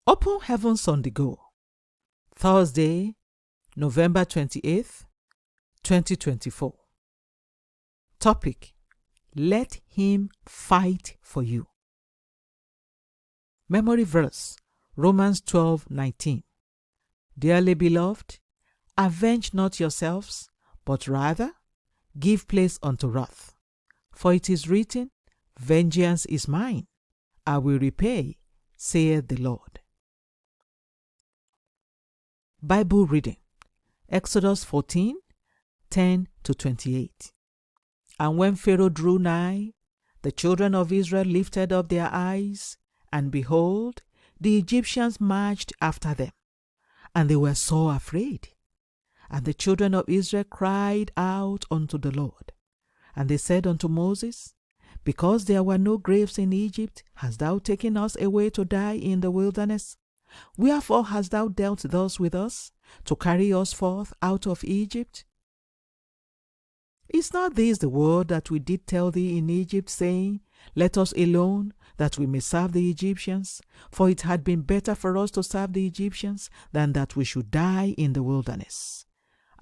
Open Heavens on the Go. Thursday, November 28th, 2024. Topic: Let him fight for you. Memory verse: Romans 12:19. Dearly beloved, avenge not yourselves, but rather give place unto wrath. For it is written, Vengeance is mine, I will repay, saith the Lord. Bible reading: Exodus 14:10-28. And when Pharaoh drew nigh, the children of Israel lifted up their eyes, and behold, the Egyptians marched after them, and they were sore afraid. And the children of Israel cried out unto the Lord. And they said unto Moses, Because there were no graves in Egypt, hast thou taken us away to die in the wilderness? Wherefore hast thou dealt thus with us, to carry us forth out of Egypt? Is not this the word that we did tell thee in Egypt, saying, Let us alone, that we may serve the Egyptians? For it had been better for us to serve the Egyptians, than that we should die in the wilderness.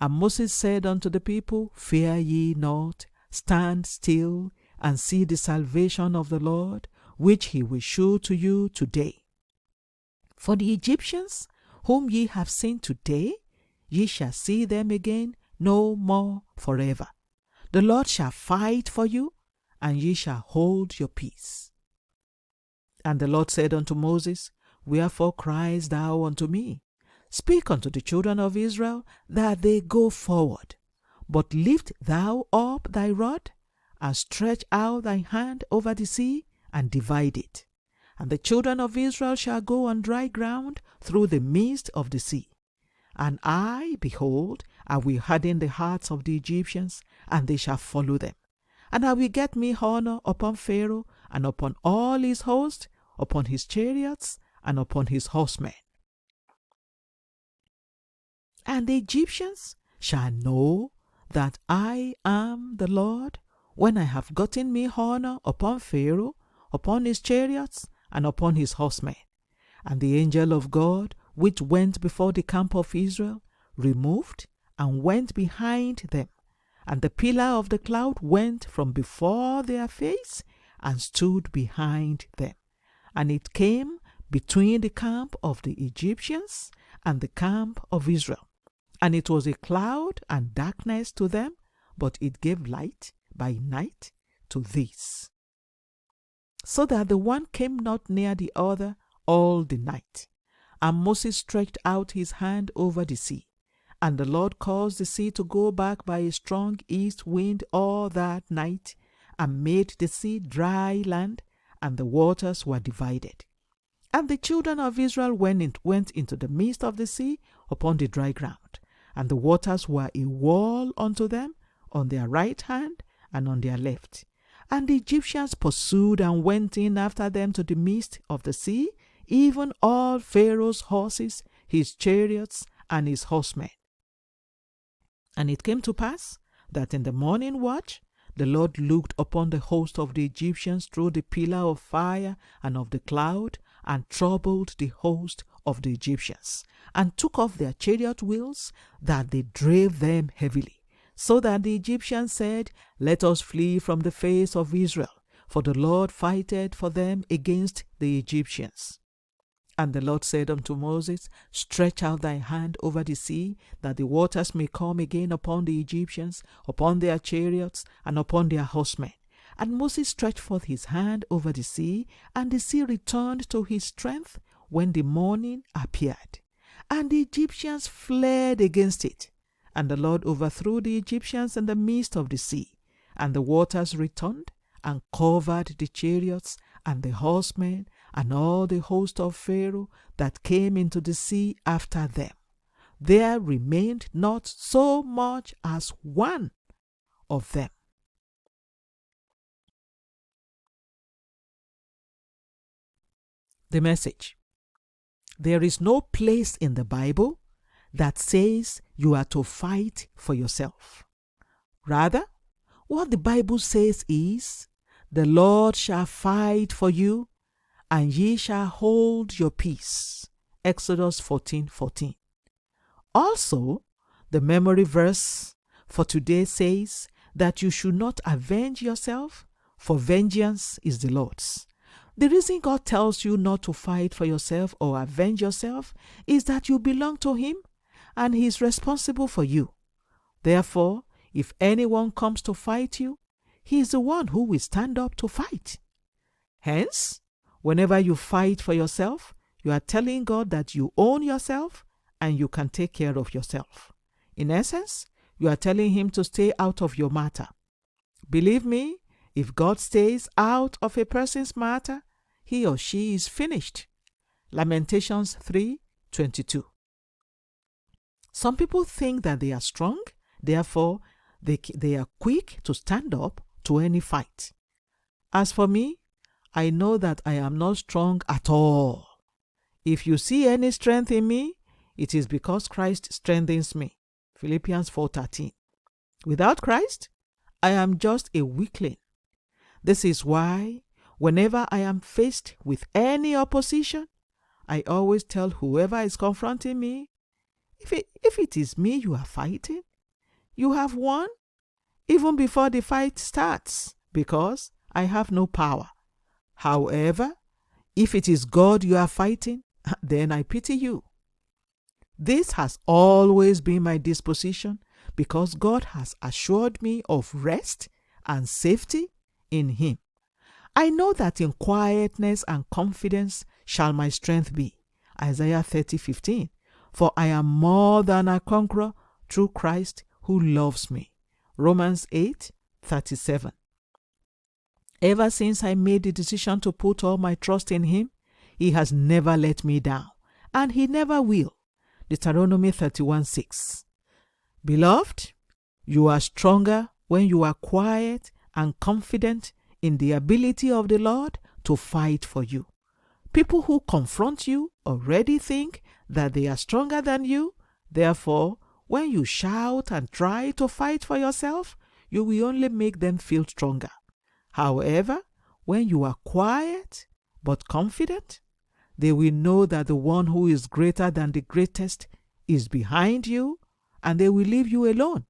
And Moses said unto the people, Fear ye not, stand still, and see the salvation of the Lord, which he will shew to you today. For the Egyptians, whom ye have seen today, ye shall see them again no more forever. The Lord shall fight for you, and ye shall hold your peace. And the Lord said unto Moses, Wherefore criest thou unto me? Speak unto the children of Israel, that they go forward. But lift thou up thy rod, and stretch out thy hand over the sea, and divide it. And the children of Israel shall go on dry ground through the midst of the sea. And I, behold, I will harden the hearts of the Egyptians, and they shall follow them. And I will get me honor upon Pharaoh, and upon all his host, upon his chariots, and upon his horsemen. And the Egyptians shall know that I am the Lord, when I have gotten me honor upon Pharaoh, upon his chariots, and upon his horsemen. And the angel of God, which went before the camp of Israel, removed and went behind them. And the pillar of the cloud went from before their face, and stood behind them. And it came between the camp of the Egyptians and the camp of Israel. And it was a cloud and darkness to them, but it gave light by night to these, so that the one came not near the other all the night. And Moses stretched out his hand over the sea, and the Lord caused the sea to go back by a strong east wind all that night, and made the sea dry land, and the waters were divided. And the children of Israel went into the midst of the sea upon the dry ground, and the waters were a wall unto them on their right hand and on their left. And the Egyptians pursued and went in after them to the midst of the sea, even all Pharaoh's horses, his chariots, and his horsemen. And it came to pass that in the morning watch the Lord looked upon the host of the Egyptians through the pillar of fire and of the cloud, and troubled the host of the Egyptians, and took off their chariot wheels, that they drave them heavily. So that the Egyptians said, Let us flee from the face of Israel, for the Lord fighteth for them against the Egyptians. And the Lord said unto Moses, Stretch out thy hand over the sea, that the waters may come again upon the Egyptians, upon their chariots, and upon their horsemen. And Moses stretched forth his hand over the sea, and the sea returned to his strength when the morning appeared. And the Egyptians fled against it. And the Lord overthrew the Egyptians in the midst of the sea, and the waters returned and covered the chariots and the horsemen and all the host of Pharaoh that came into the sea after them. There remained not so much as one of them. The message: There is no place in the Bible that says you are to fight for yourself. Rather, what the Bible says is, the Lord shall fight for you, and ye shall hold your peace. Exodus 14:14. Also, the memory verse for today says that you should not avenge yourself, for vengeance is the Lord's. The reason God tells you not to fight for yourself or avenge yourself is that you belong to Him and He is responsible for you. Therefore, if anyone comes to fight you, He is the one who will stand up to fight. Hence, whenever you fight for yourself, you are telling God that you own yourself and you can take care of yourself. In essence, you are telling Him to stay out of your matter. Believe me, if God stays out of a person's matter, he or she is finished. Lamentations 3:22. Some people think that they are strong, therefore they are quick to stand up to any fight. As for me, I know that I am not strong at all. If you see any strength in me, it is because Christ strengthens me. Philippians 4:13. Without Christ, I am just a weakling. This is why, whenever I am faced with any opposition, I always tell whoever is confronting me, if it is me you are fighting, you have won even before the fight starts, because I have no power. However, if it is God you are fighting, then I pity you. This has always been my disposition, because God has assured me of rest and safety in Him. I know that in quietness and confidence shall my strength be. Isaiah 30:15. For I am more than a conqueror through Christ who loves me. Romans 8:37. Ever since I made the decision to put all my trust in Him, He has never let me down, and He never will. Deuteronomy 31:6. Beloved, you are stronger when you are quiet and confident in the ability of the Lord to fight for you. People who confront you already think that they are stronger than you. Therefore, when you shout and try to fight for yourself, you will only make them feel stronger. However, when you are quiet but confident, they will know that the one who is greater than the greatest is behind you, and they will leave you alone.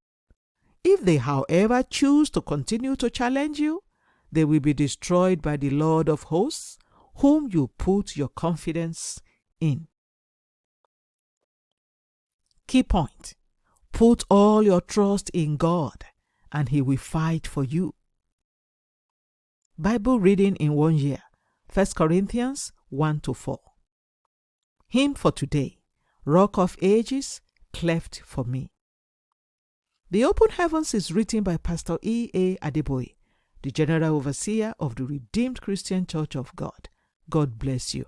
If they, however, choose to continue to challenge you, they will be destroyed by the Lord of hosts, whom you put your confidence in. Key point: put all your trust in God, and He will fight for you. Bible reading in 1 year, 1 Corinthians 1-4. Hymn for today: Rock of Ages, cleft for me. The Open Heavens is written by Pastor E.A. Adeboye, the General Overseer of the Redeemed Christian Church of God. God bless you.